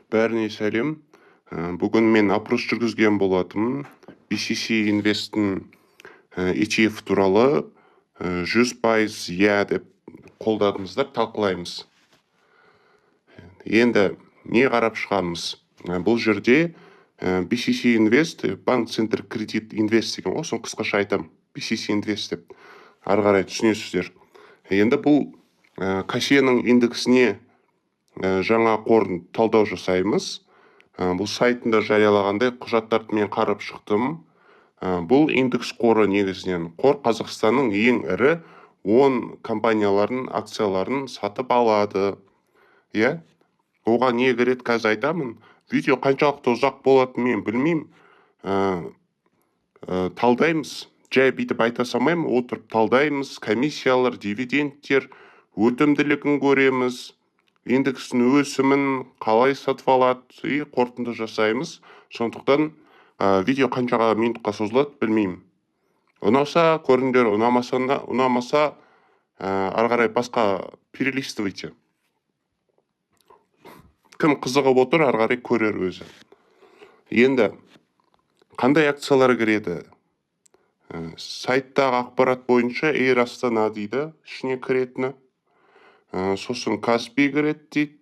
Бәріне сәлем. Бүгін мен опрос жүргізген болатынмын. BCC Invest'ін ETF туралы 100% иә деп қолдадыңыздар, талқылаймыз. Енді не қарап шығамыз? Бұл жерде BCC Invest, банк центр кредит инвест деген, соны қысқаша айтам. BCC Invest деп ары қарай түсінесіздер. Енді бұл Кассиенің индексіне жаңа қорын талдау жасаймыз. Бұл сайтында жариялағандай құжаттарды мен қарап шықтым. Бұл индекс қоры негізінен қор Қазақстанның ең ірі 10 компаниялардың акцияларын сатып алады. Оған не кіреді қазір айтамын. Видео қаншалықты ұзақ болатынын мен білмеймін. Талдаймыз. Жай бүйтіп айта салмаймын, отырып талдаймыз. Комиссиялар, дивидендтер, өтімділігін көреміз. Индекстің өсімін қалай сатып алады, қорытынды жасаймыз. Сондықтан видео қаншаға минутқа созылады білмеймін. Ұнаса көріңдер, ұнамаса ары қарай басқа перелистывайте. Кім қызығып отыр, ары қарай көрер өзі. Енді қандай акциялар кіреді? Сайттағы ақпарат бойынша Эйр Астана дейді, ішіне кіретіні. Сосын Каспий кіреді дейді.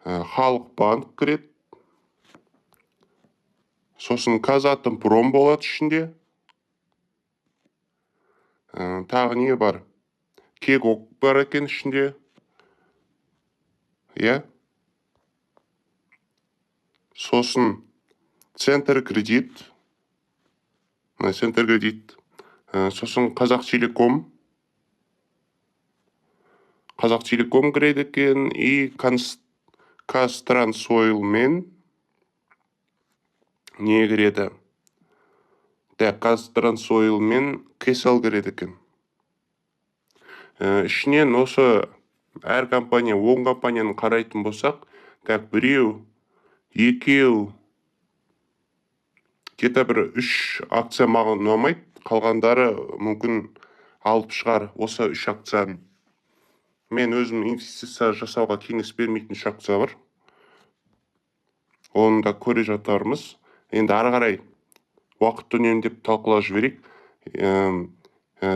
Халық банк кіреді. Сосын Казатомпром болады ішінде. Тағы не бар? Кегок бар екен ішінде. Сосын Центр кредит. Сосын Қазақ Телеком кіреді екен. И Казтрансойл мен не кіреді? Казтрансойл мен Кесал кіреді екен. Ішінен осы әр компания, 10 компанияны қарайтын болсақ, біреу, екеу, где-то бір 3 акция маған ұнамайды. Қалғандары мүмкін алып шығар осы 3 акцияны. Мен өзім инвестиция жасауға кеңес бермейтін 3 акция бар. Оны да көре жатармыз. Енді ары қарай уақытты үнемдеп талқылап жіберейік.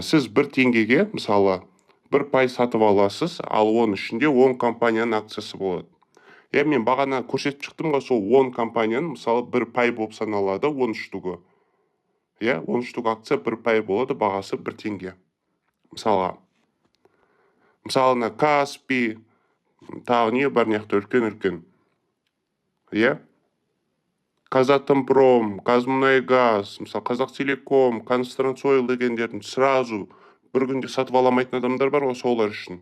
Сіз 1 теңгеге, мысалы, 1% сатып аласыз, ал оның ішінде 10 компанияның акциясы болады. Мен бағана көрсетіп шықтым ғой, сол 10 компанияның, мысалы, 1% болып саналады, 10 штугі. 10 штук акция 1% болады, бағасы 1 теңге. Мысалға, Каспий, тағы не бар неқті үлкен. Казатомпром, Казмунайгаз, мысалы, Қазақ Телеком, Казтрансойл дегендердің сразу бір күнде сатып аламайтын адамдар бар ғой, солар үшін.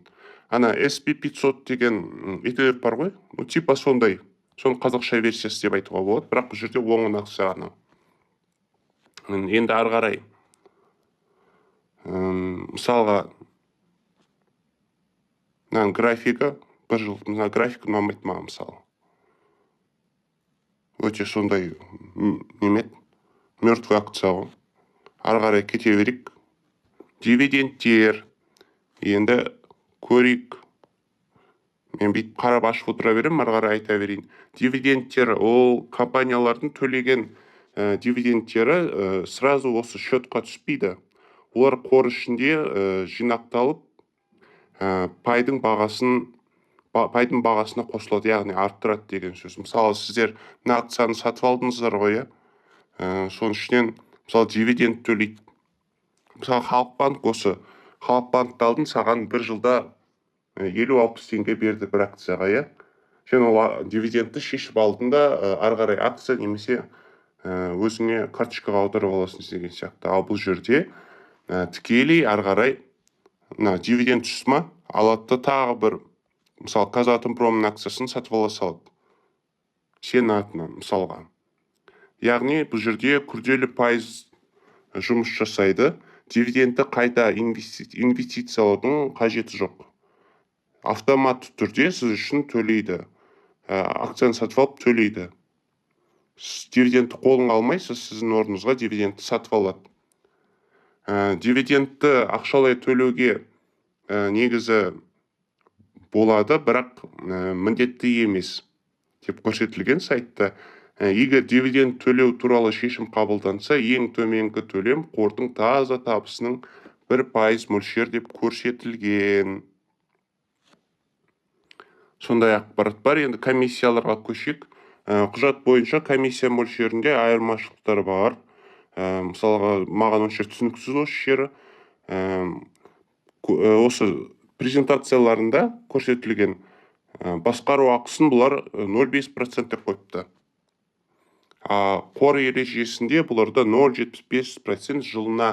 SP500 деген ETF бар ғой, типа сондай. Соны қазақша версиясы деп айтуға болады, бірақ бұл жерде оңын ақция ғана. Енді ары қарай. Мысалға, графика, бір жыл, графика ұнамайды маған мысалы. Өте сондай мертвый акция ғой. Ары қарай кете берейік. Дивидендтер. Енді көрейік. Мен бүйтіп қарап ашып отыра берем, ары қарай айта берейін. Дивидендтер, ол компаниялардың төлеген дивидендтері сразу осы счетқа түспейді. Олар қор ішінде жинақталып, пайдың бағасына қосылады, яғни арттырады деген сөз. Мысалы, сіздер акцияны сатып алдыңыздар ғой, соның ішінен, мысалы, дивиденд төлейді. Мысалы, Халық банк осы. Халық банкты алдың, саған бір жылда 50-60 теңге берді бір акцияға, Сен ол дивидендті шешіп алдыңда, ары қарай акция немесе өзіңе карточкаға аударып аласың деген сияқты. Ал бұл жерде тікелей ары қарай дивиденд түсті ма, алады тағы бір, мысалы, Казатомпромның акциясын сатып ала салады. Сен атынан, мысалға. Яғни бұл жерде күрделі пайыз жұмыс жасайды. Дивидендті қайта инвестициялаудың қажеті жоқ. Автоматты түрде сіз үшін төлейді. Акцияны сатып алып төлейді. Дивидендті қолыңа алмайсыз, сіздің орныңызға дивидендті сатып алады. Дивидендті ақшалай төлеуге негізі болады, бірақ міндетті емес. деп көрсетілген сайтта. Егер дивиденд төлеу туралы шешім қабылданса, ең төменгі төлем қордың таза табысының 1% мөлшер деп көрсетілген. Сондай ақпарат бар. Енді комиссияларға көшек. Құжат бойынша комиссия мөлшерінде айырмашылықтар бар. Мысалға, маған онша түсініксіз осы жері. Осы презентацияларында көрсетілген басқару ақысын бұлар 0,5% деп қойыпты. Қор ережесінде бұларда 0,75% жылына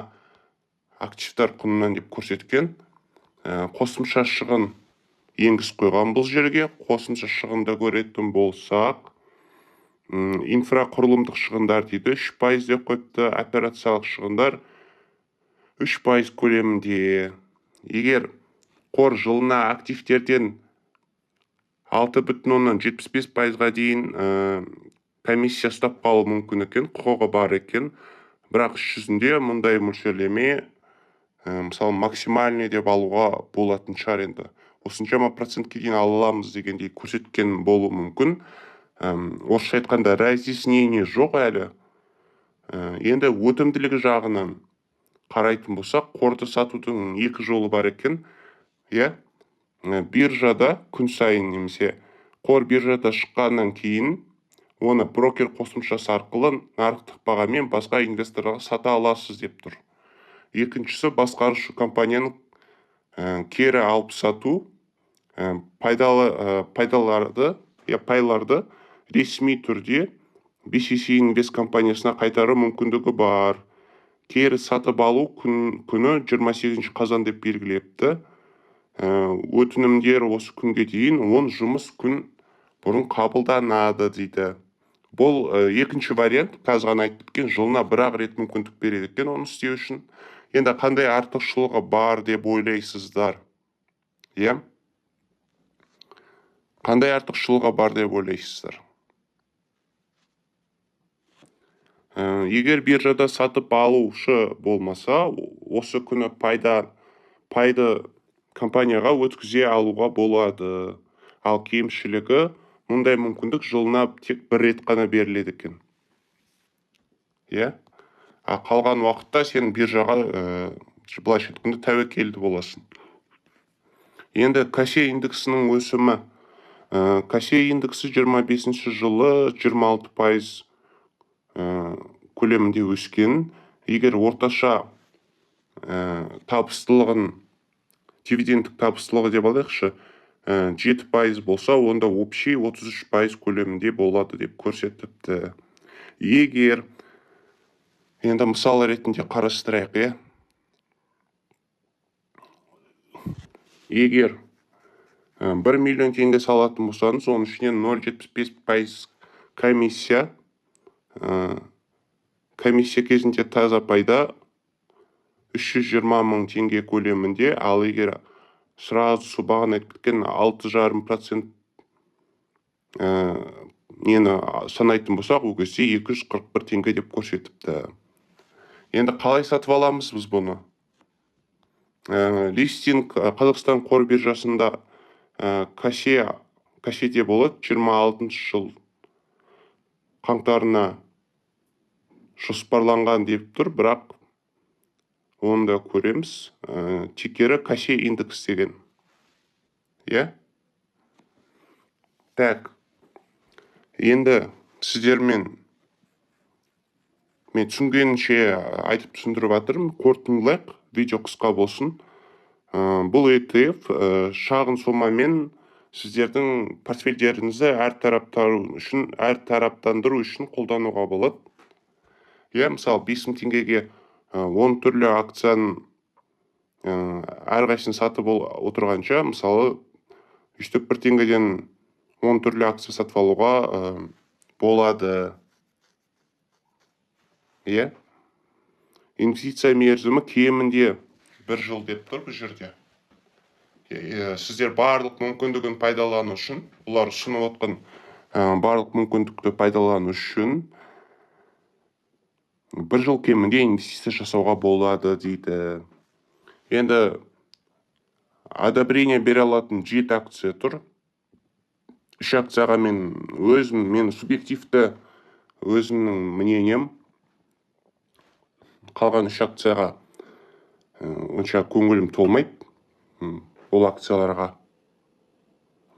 активтар құнынан деп көрсеткен. Қосымша шығын енгізіп қойған бұл жерге. Қосымша шығынды көретін болсақ, инфрақұрылымдық шығындар дейді 3% деп қойыпты, операциялық шығындар 3% көлемінде. Егер қор жылына активтерден 6,75%-ға дейін комиссия ұстап қалу мүмкін екен, құқығы бар екен. Бірақ іс жүзінде мұндай мөлшерлеме мысалы максимальный деп алуға болатын шығар енді. Осыншама процентке дейін аламыз дегендей көрсеткен болу мүмкін. Орысша айтқанда разъяснение жоқ әлі. Енді өтімділігі жағынан қарайтын болсақ, қорды сатудың екі жолы бар екен. Биржада күн сайын немесе қор биржада шыққаннан кейін оны брокер қосымшасы арқылы нарықтық бағамен басқа инвесторларға сата аласыз деп тұр. Екіншісі, басқарушы компанияның кері алып сату пайларды ресми түрде BCC Invest компаниясына қайтару мүмкіндігі бар. Кері сатып алу күні 28 қазан деп белгілепті. Өтінімдер осы күнге дейін 10 жұмыс күн бұрын қабылданады дейді. Бұл екінші вариант, қазір ғана айтып кеткен, жылына бір-ақ рет мүмкіндік береді екен оны істеу үшін. Енді қандай артықшылығы бар деп ойлайсыздар? Қандай артықшылығы бар деп ойлайсыздар? Егер биржада сатып алушы болмаса, осы күні пайды компанияға өткізе алуға болады. Ал кемшілігі, мұндай мүмкіндік жылына тек бір рет қана беріледі екен. Қалған уақытта сен биржаға былайша айтқанда тәуекелді боласың. Енді Касе индексінің өсімі. Касе индексі 25 жылы 26% көлемінде өскен. Егер орташа табыстылығын, дивидендтік табыстылығы деп алайықшы, 7% болса, онда общий 33% көлемінде болады деп көрсетіпті. Егер енді мысал ретінде қарастырайық, егер 1 миллион теңге салатын болсаңыз, оның ішінен 0,75% комиссия кезінде таза пайда 320 мың теңге көлемінде, ал егер сразу бағана айтып кеткен 6,5% нені санайтын болсақ, ол кезде 241 теңге деп көрсетіпті. Енді қалай сатып аламыз біз бұны? Листинг Қазақстан қор биржасында Каседе болады 26 жыл қаңтарына жоспарланған деп тұр, бірақ оны да көреміз. Тикері Касе индекс деген. Так, енді сіздермен мен түсінгенше айтып түсіндіріп жатырмын, қорытындылайық, видео қысқа болсын. Бұл ETF шағын сомамен сіздердің портфельдеріңізді әртараптандыру үшін қолдануға болады. Мысалы 5.000 теңгеге 10 түрлі акцияны әрқайсысын сатып отырғанша, мысалы 3-1 теңгеден 10 түрлі акция сатып алуға болады. Инвестиция мерзімі кемінде 1 жыл деп тұр бұл жерде. Сіздер барлық мүмкіндігін пайдалану үшін, бұлар ұсынып отқан барлық мүмкіндікті пайдалану үшін 1 жыл кемінде инвестиция жасауға болады дейді. Енді одобрение бере алатын 7 акция тұр. үш акцияға мен субъективті өзімнің мнением, қалған үш акцияға онша көңілім толмайды. Ол акцияларға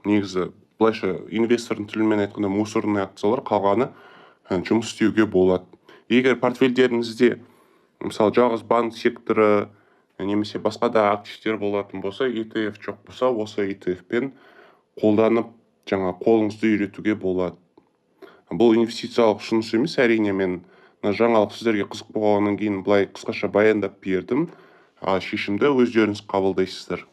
негізі былайша инвестордың тілімен айтқанда мусорный акциялар, қалғаны жұмыс істеуге болады. Егер портфельдеріңізде мысалы жалғыз банк секторы немесе басқа да активтер болатын болса, ETF жоқ болса, осы ETF-пен қолданып қолыңызды үйретуге болады. Бұл инвестициялық ұсыныс емес, әрине мен жаңалық сіздерге қызық болғаннан кейін былай қысқаша баяндап бердім. Шешімді өздеріңіз қабылдайсыздар.